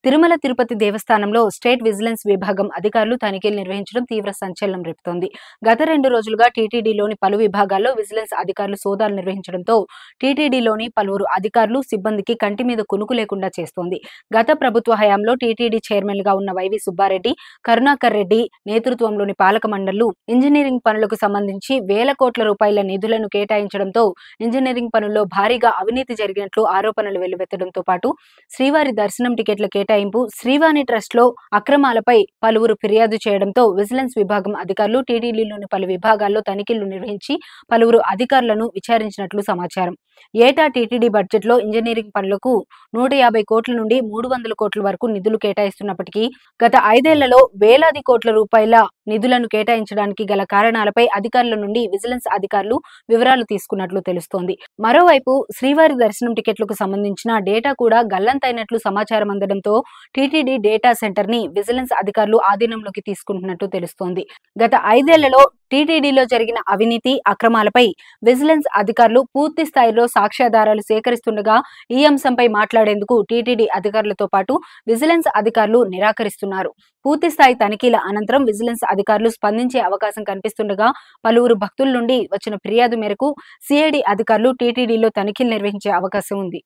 తిరుమల తిరుపతి దేవస్థానంలో state vigilance విభాగం అధికారులు తనిఖీలు నిర్వహించడం తీవ్ర సంచలనం రేపుతోంది. గత 2 రోజులుగా టీటీడీలోని పలు విభాగాల్లో విజిలెన్స్ అధికారులు సోదాలు నిర్వహించడంతో టీటీడీలోని పలువురు అధికారులు, సిబ్బందికి కంటి మీద కునుకు లేకుండా చేస్తోంది. గత ప్రభుత్వ హయాంలో టీటీడీ చైర్మన్గా ఉన్న వైవి సుబ్బారెడ్డి, కరుణాకర్ రెడ్డి నేతృత్వంలోని పాలక మండళ్లు ఇంజనీరింగ్ పనులకు సంబంధించి వేల కోట్ల రూపాయల నిధులను కేటాయించడంతో ఇంజనీరింగ్ పనుల్లో భారీగా అవినీతి జరిగినట్లు ఆరోపణలు వెల్లువెత్తడంతో పాటు శ్రీవారి దర్శనం టికెట్ల కేటాయింపు, శ్రీవాణి ట్రస్ట్ లో అక్రమాలపై పలువురు ఫిర్యాదు చేయడంతో విజిలెన్స్ విభాగం అధికారులు టీటీడీలోని పలు విభాగాల్లో తనిఖీలు నిర్వహించి పలువురు అధికారులను విచారించినట్లు సమాచారం. ఏటా టీటీడీ బడ్జెట్ లో ఇంజనీరింగ్ పనులకు 150 కోట్ల నుండి 300 కోట్ల వరకు నిధులు కేటాయిస్తున్నప్పటికీ గత 5 ఏళ్లలో వేలాది కోట్ల రూపాయల నిధులను కేటాయించడానికి గల కారణాలపై అధికారుల నుండి విజిలెన్స్ అధికారులు వివరాలు తీసుకున్నట్లు తెలుస్తోంది. మరోవైపు శ్రీవారి దర్శనం టికెట్లకు సంబంధించిన డేటా కూడా గల్లంతైనట్లు సమాచారం అందడంతో టీటీడీ డేటా సెంటర్ ని విజిలెన్స్ అధికారులు ఆధీనంలోకి తీసుకుంటున్నట్టు తెలుస్తోంది. గత 5 ఏళ్లలో టీటీడీలో జరిగిన అవినీతి, అక్రమాలపై విజిలెన్స్ అధికారులు పూర్తి స్థాయిలో సాక్ష్యాధారాలు సేకరిస్తుండగా ఈ అంశంపై మాట్లాడేందుకు టీటీడీ అధికారులతో పాటు విజిలెన్స్ అధికారులు నిరాకరిస్తున్నారు. పూర్తి స్థాయి తనిఖీల అనంతరం విజిలెన్స్ అధికారులు స్పందించే అవకాశం కనిపిస్తుండగా పలువురు భక్తుల నుండి వచ్చిన ఫిర్యాదు మేరకు సిఐడి అధికారులు టీటీడీలో తనిఖీలు నిర్వహించే అవకాశం ఉంది.